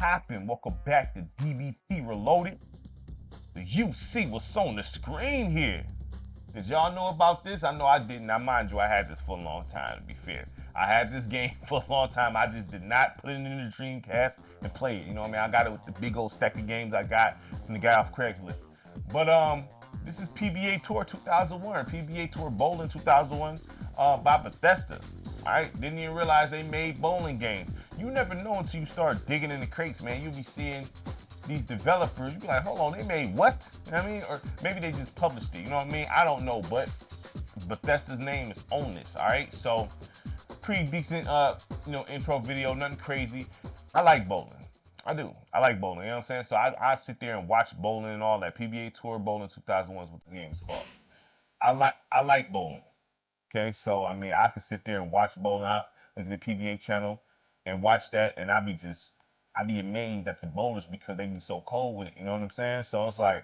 Poppin', welcome back to DBP Reloaded. The UC was on the screen here. Did y'all know about this? I know I didn't. Now, mind you, I had this for a long time, to be fair. I had this game for a long time. I just did not put it in the Dreamcast and play it. You know what I mean? I got it with the big old stack of games I got from the guy off Craigslist. But this is PBA Tour 2001, PBA Tour Bowling 2001 by Bethesda. All right, didn't even realize they made bowling games. You never know until you start digging in the crates, man. You'll be seeing these developers, you be like, hold on, they made what? You know what I mean? Or maybe they just published it, you know what I mean? I don't know, but Bethesda's name is on this, all right? So, pretty decent, intro video, nothing crazy. I like bowling. I do. I like bowling, you know what I'm saying? So I sit there and watch bowling and all that. PBA Tour Bowling 2001 is what the game is called. I like bowling. Okay, so I mean, I could sit there and watch bowling out at the PBA channel and watch that, and I'd be amazed at the bowlers because they be so cold with it. You know what I'm saying? So it's like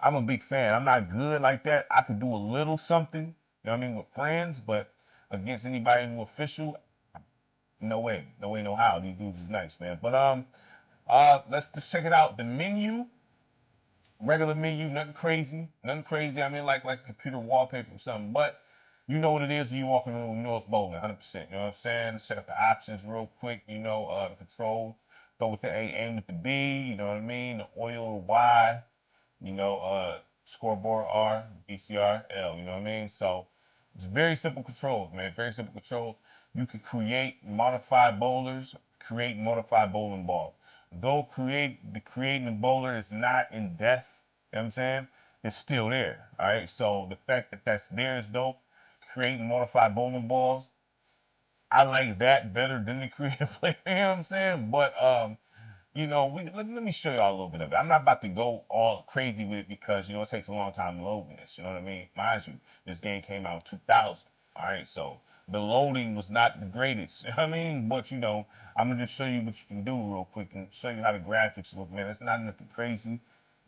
I'm a big fan. I'm not good like that. I could do a little something. You know what I mean with friends, but against anybody who official, no way, no way, no how. These dudes is nice, man. But let's just check it out. The menu, regular menu, nothing crazy, nothing crazy. I mean, like computer wallpaper or something, but you know what it is when you walk in the room, you know it's bowling, 100%. You know what I'm saying? Let's check out the options real quick. The controls. Go with the A, aim with the B. You know what I mean? The oil Y. Scoreboard R, VCR L. You know what I mean? So it's very simple controls, man. Very simple controls. You can create modified bowlers, create modified bowling balls. Though creating the bowler is not in depth, you know what I'm saying? It's still there. All right. So the fact that that's there is dope. Creating modified bowling balls, I like that better than the creative player. You know what I'm saying? But let me show y'all a little bit of it. I'm not about to go all crazy with it because it takes a long time to load this. You know what I mean? Mind you, this game came out in 2000. All right, so the loading was not the greatest. You know what I mean? But I'm gonna just show you what you can do real quick and show you how the graphics look, man. It's not nothing crazy.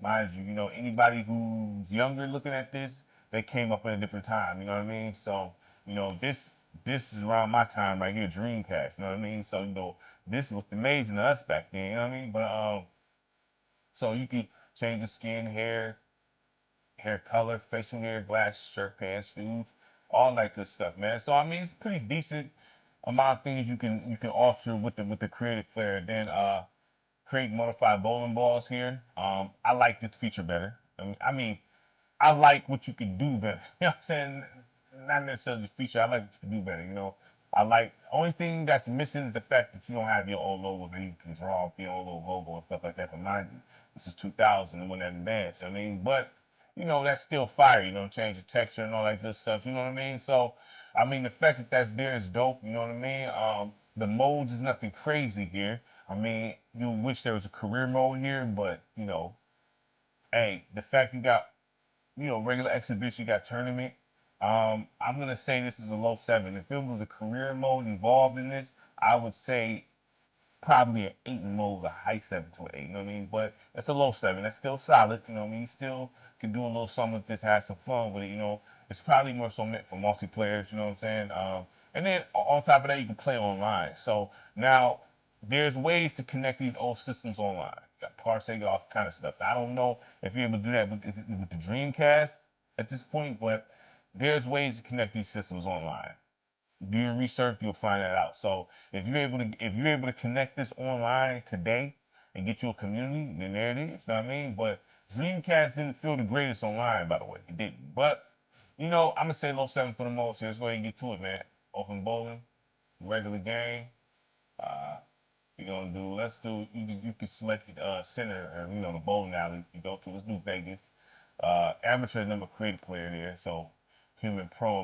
Mind you, anybody who's younger looking at this, they came up in a different time. You know what I mean? So, this is around my time right here, Dreamcast. You know what I mean? So, this looked amazing to us back then. You know what I mean? But so you can change the skin, hair color, facial hair, glasses, shirt, pants, shoes, all that good stuff, man. So I mean, it's a pretty decent amount of things you can alter with the creative player. Then create modified bowling balls here. I like this feature better. I like what you can do better. You know what I'm saying? Not necessarily the feature. I like what you can do better. I like only thing that's missing is the fact that you don't have your own logo that you can draw up your own little logo and stuff like that. But mind you, this is 2000 and when that advanced. I mean, but that's still fire. Change the texture and all that good stuff. You know what I mean? So, I mean, the fact that that's there is dope. You know what I mean? The modes is nothing crazy here. I mean, you wish there was a career mode here, but hey, the fact you got regular exhibition, you got tournament. I'm gonna say this is a low 7. If it was a career mode involved in this, I would say probably an 8 in mode, a high 7 to an 8. You know what I mean? But it's a low 7. That's still solid. You know what I mean? You still can do a little something with this, have some fun with it. It's probably more so meant for multiplayers. You know what I'm saying? And then on top of that, you can play online. So now there's ways to connect these old systems online. You got Parsega, all kind of stuff. I don't know if you're able to do that with the Dreamcast at this point, but there's ways to connect these systems online. Do your research, you'll find that out. So if you're able to connect this online today and get you a community, then there it is. You know what I mean? But Dreamcast didn't feel the greatest online, by the way. It didn't. But I'm gonna say low 7 for the most. Here, let's go ahead and get to it, man. Open bowling, regular game. Uh, we're gonna do. Let's do. You can select center, or the bowling alley you go to. Let's do Vegas. Amateur number creative player there. So human pro,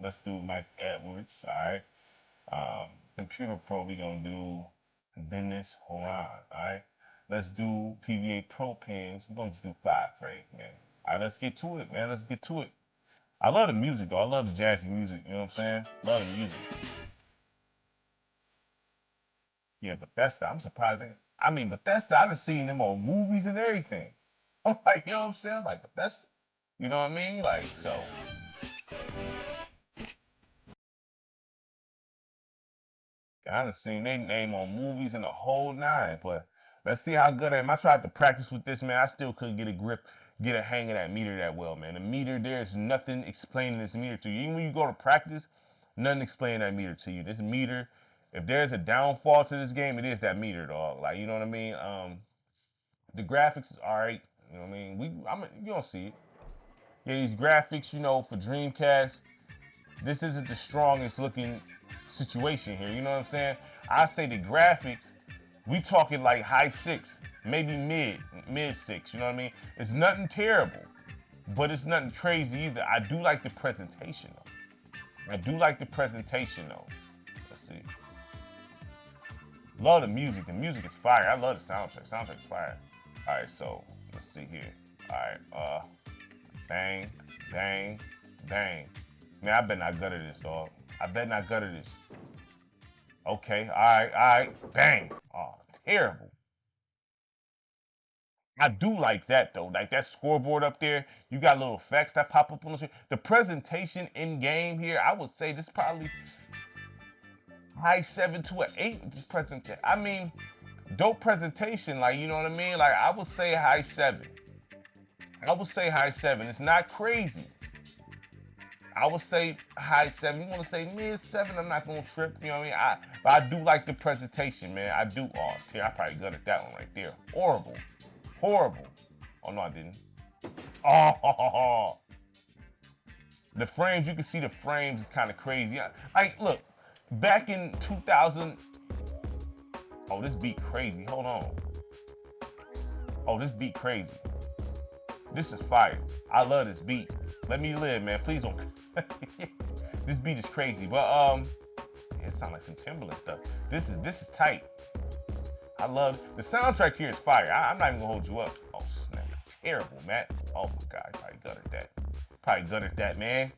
let's do Mike Edwards. All right. Computer pro, we're gonna do Dennis Horan. All right. Let's do PBA pro pins. We're gonna just do 5 frames, man. All right, let's get to it, man. Let's get to it. I love the music though. I love the jazzy music. You know what I'm saying? Love the music. Yeah, Bethesda. I'm surprised. I mean, Bethesda. I've seen them on movies and everything. I'm like, you know what I'm saying? Like Bethesda. You know what I mean? Like so. I done seen their name on movies and the whole nine, but let's see how good I am. I tried to practice with this, man. I still couldn't get a grip, get a hang of that meter that well, man. The meter, there's nothing explaining this meter to you. Even when you go to practice, nothing explaining that meter to you. This meter, if there's a downfall to this game, it is that meter, dog. Like, you know what I mean? The graphics is alright. You know what I mean? You don't see it. Yeah, these graphics, you know, for Dreamcast, this isn't the strongest looking situation here. You know what I'm saying? I say the graphics, we talking like high six, maybe mid six. You know what I mean? It's nothing terrible, but it's nothing crazy either. I do like the presentation though. I do like the presentation though. Let's see. Love the music. The music is fire. I love the soundtrack. Soundtrack is fire. All right, so let's see here. All right, bang, bang, bang. Man, I bet not gutter this, dog. I bet not gutter this. Okay, all right, bang. Oh, terrible. I do like that though. Like that scoreboard up there, you got little effects that pop up on the screen. The presentation in game here, I would say this probably high 7 to an 8 with this presentation. I mean, dope presentation, like, you know what I mean? Like, I would say high 7. I would say high 7. It's not crazy. I would say high 7. You want to say mid 7? I'm not gonna trip. You know what I mean? But I do like the presentation, man. I do. Oh, I probably gutted that one right there. Horrible, horrible. Oh no, I didn't. Oh, the frames. You can see the frames is kind of crazy. Like, look, back in 2000. Oh, this beat crazy. Hold on. Oh, this beat crazy. This is fire. I love this beat. Let me live, man. Please don't. This beat is crazy, but yeah, it sounds like some Timberland stuff. This is tight. I love the soundtrack here is fire. I'm not even gonna hold you up. Oh snap! Terrible, Matt. Oh my God, I probably gutted that. Probably gutted that, man.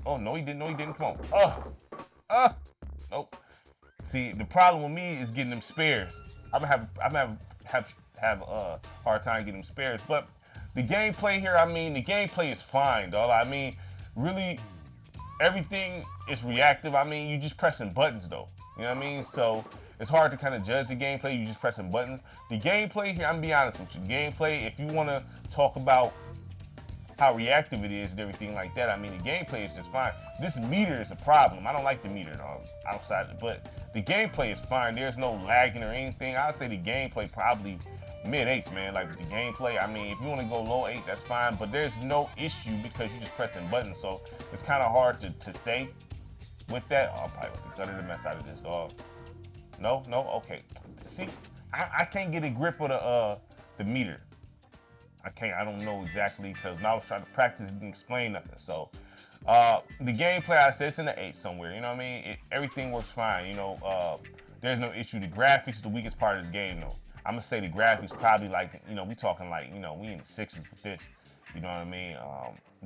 Oh no, he didn't. No, he didn't. Come on. Nope. See, the problem with me is getting them spares. I'm gonna have a hard time getting them spares, but. The gameplay here, I mean, the gameplay is fine, dog. I mean, really, everything is reactive. I mean, you just pressing buttons, though. You know what I mean? So it's hard to kind of judge the gameplay. You just pressing buttons. The gameplay here, I'm gonna be honest with you. Gameplay, if you want to talk about how reactive it is and everything like that, I mean, the gameplay is just fine. This meter is a problem. I don't like the meter outside, but the gameplay is fine. There's no lagging or anything. I'd say the gameplay probably mid-8s, man. Like with the gameplay, I mean, if you want to go low 8, that's fine, but there's no issue because you're just pressing buttons, so it's kind of hard to say with that. Oh, I probably gutter the mess out of this, dog. No, okay. See, I can't get a grip of the meter. I can't. I don't know exactly because when I was trying to practice, it didn't explain nothing. So the gameplay, I said it's in the 8 somewhere. You know what I mean? Everything works fine. You know, there's no issue. The graphics is the weakest part of this game, though. I'm gonna say the graphics probably like, you know, we talking like, you know, we in the 6s with this. You know what I mean?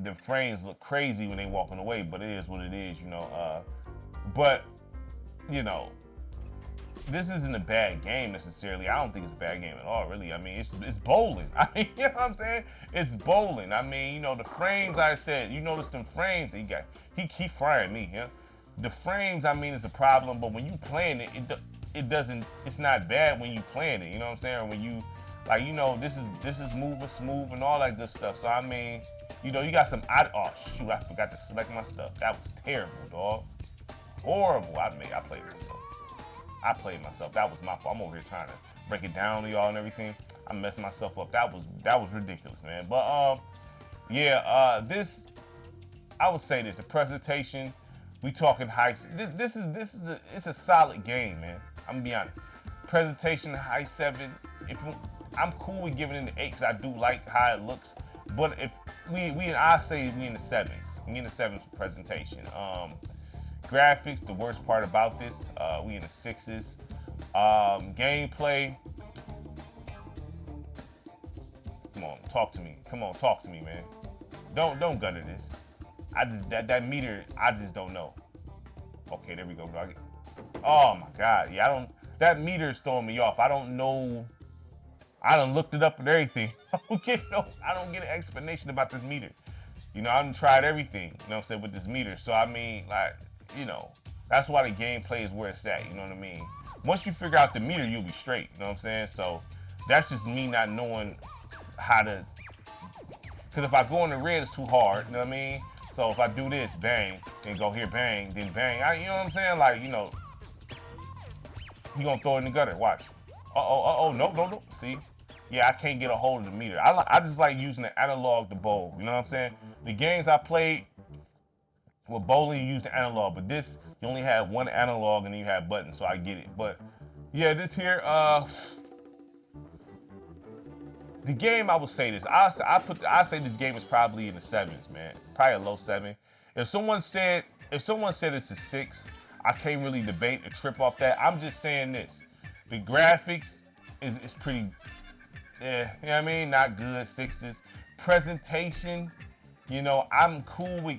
The frames look crazy when they walking away, but it is what it is, you know. But you know, this isn't a bad game necessarily. I don't think it's a bad game at all, really. I mean, it's bowling. I mean, you know what I'm saying? It's bowling. I mean, you know, the frames, I said, you notice them frames he frying me, yeah. The frames, I mean, is a problem, but when you playing it, it's not bad when you playing it, you know what I'm saying? Or when you, like, you know, this is moving smooth and all that good stuff. So I mean, you know, you got some oh shoot, I forgot to select my stuff. That was terrible, dog. Horrible. I played myself. That was my fault. I'm over here trying to break it down to y'all and everything. I messed myself up. That was ridiculous, man. But yeah, this, I would say this, the presentation, we talking high. It's a solid game, man. I'm gonna be honest. Presentation high 7. I'm cool with giving it an 8 because I do like how it looks. But if I say we in the 7s. We in the 7s for presentation. Graphics, the worst part about this, we in the 6s. Gameplay. Come on, talk to me. Come on, talk to me, man. Don't gutter this. That meter, I just don't know. Okay, there we go, dog. Oh my God, yeah, that meter is throwing me off. I don't know. I done looked it up and everything. I don't get an explanation about this meter. You know, I done tried everything, you know what I'm saying, with this meter. So I mean, like, you know, That's why the gameplay is where it's at. You know what I mean? Once you figure out the meter, you'll be straight. You know what I'm saying? So that's just me not knowing how to. Because if I go in the red, it's too hard. You know what I mean? So if I do this, bang, then go here, bang, then bang. You know what I'm saying? Like, you know, he gonna throw it in the gutter. Watch. Uh-oh, no. See? Yeah, I can't get a hold of the meter. I just like using the analog to bowl. You know what I'm saying? The games I played with bowling, you use the analog, but this, you only have one analog and then you have buttons, so I get it. But yeah, this here, the game, I would say this. I say this game is probably in the 7s, man. Probably a low 7. If someone said it's a 6, I can't really debate or trip off that. I'm just saying this. The graphics is pretty, yeah, you know what I mean? Not good, 6s. Presentation, you know, I'm cool with,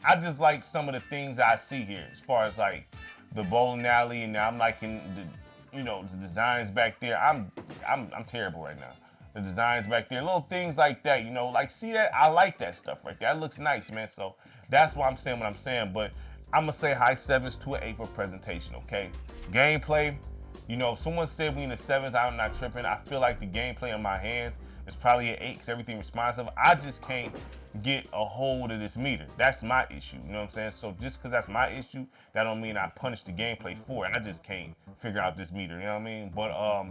I just like some of the things I see here as far as like the bowling alley, and I'm liking the, you know, the designs back there. I'm terrible right now. The designs back there, little things like that, you know, like, see that? I like that stuff right there. That looks nice, man. So that's why I'm saying what I'm saying. But I'm gonna say high 7s to an 8 for presentation, okay? Gameplay, you know, if someone said we in the 7s, I'm not tripping. I feel like the gameplay in my hands is probably an 8 because everything responsive. I just can't get a hold of this meter. That's my issue, you know what I'm saying? So just because that's my issue, that don't mean I punish the gameplay for it. I just can't figure out this meter, you know what I mean? But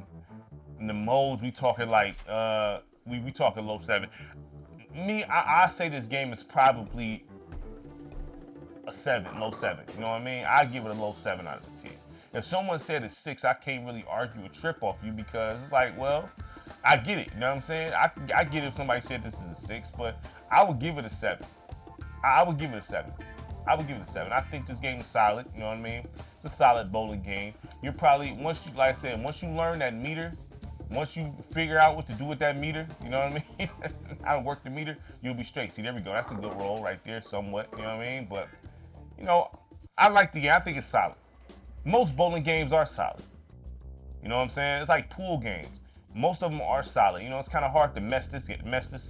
in the modes, we talking like, we talking low 7. I say this game is probably a 7, low 7, you know what I mean? I give it a low 7 out of 10. If someone said it's 6, I can't really argue a trip off you because it's like, well, I get it, you know what I'm saying? I get it if somebody said this is a 6, but I would give it a 7. I would give it a 7. I would give it a 7. I think this game is solid, you know what I mean? It's a solid bowling game. You're probably, once you, like I said, once you learn that meter, once you figure out what to do with that meter, you know what I mean? How to work the meter, you'll be straight. See, there we go. That's a good roll right there, somewhat, you know what I mean? But, you know, I like the game. I think it's solid. Most bowling games are solid. You know what I'm saying? It's like pool games. Most of them are solid. You know, it's kind of hard to mess this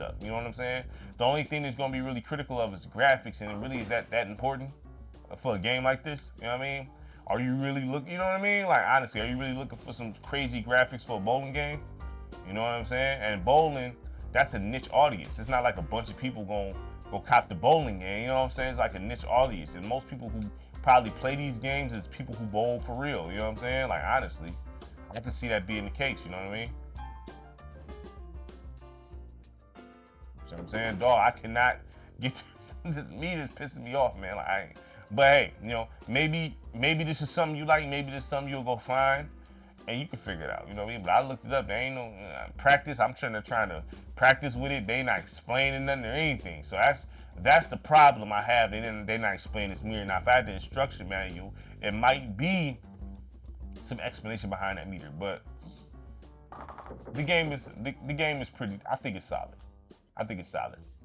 up. You know what I'm saying? The only thing that's going to be really critical of is graphics, and it really is that important for a game like this. You know what I mean? Are you really looking, you know what I mean? Like, honestly, are you really looking for some crazy graphics for a bowling game? You know what I'm saying? And bowling, that's a niche audience. It's not like a bunch of people going to go cop the bowling game. You know what I'm saying? It's like a niche audience. And most people who probably play these games is people who bowl for real. You know what I'm saying? Like, honestly, I can see that being the case. You know what I mean? You know what I'm saying? Dog, I cannot get this meter's pissing me off, man. Like, but hey, you know, maybe this is something you like. Maybe this is something you'll go find, and you can figure it out. You know what I mean? But I looked it up. There ain't no practice. I'm trying to practice with it. They not explaining nothing or anything. So that's the problem I have. They not explaining this meter. Now, if I had the instruction manual, it might be some explanation behind that meter. But the game is pretty. I think it's solid.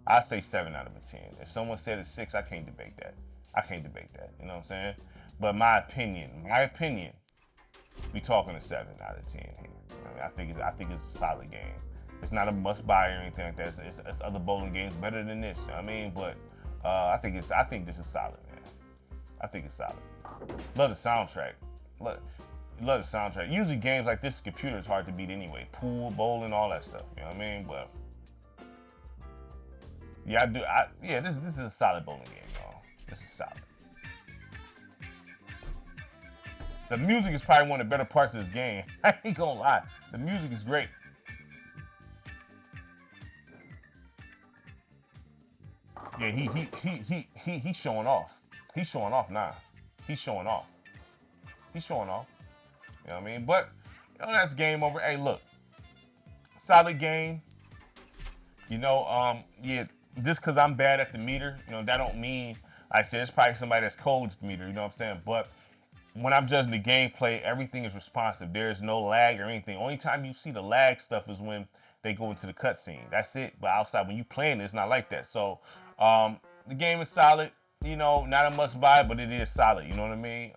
I say 7 out of a 10. If someone said it's 6, I can't debate that. You know what I'm saying? But my opinion, we talking a 7 out of 10 here. You know what I mean? I think it's a solid game. It's not a must buy or anything like that. It's other bowling games better than this. You know what I mean? But I think this is solid, man. I think it's solid. Love the soundtrack. Love the soundtrack. Usually games like this, computer is hard to beat anyway. Pool, bowling, all that stuff. You know what I mean? But yeah, this is a solid bowling game, y'all. This is solid. The music is probably one of the better parts of this game. I ain't gonna lie. The music is great. Yeah, he's showing off. He's showing off now. He's showing off. You know what I mean? But you know, that's game over. Hey, look. Solid game. You know, yeah, just because I'm bad at the meter, you know, that don't mean, like I said, it's probably somebody that's cold at the meter, you know what I'm saying? But when I'm judging the gameplay, everything is responsive. There's no lag or anything. Only time you see the lag stuff is when they go into the cutscene. That's it. But outside, when you playing it, it's not like that. So the game is solid. You know, not a must buy, but it is solid. You know what I mean?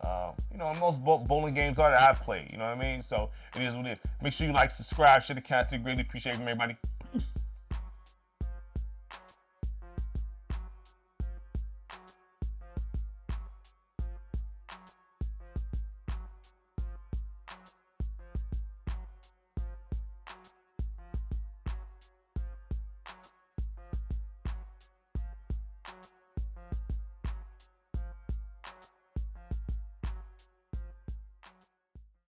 You know, most bowling games are that I've played. You know what I mean? So it is what it is. Make sure you like, subscribe, share the content. Greatly appreciate it from everybody. Peace.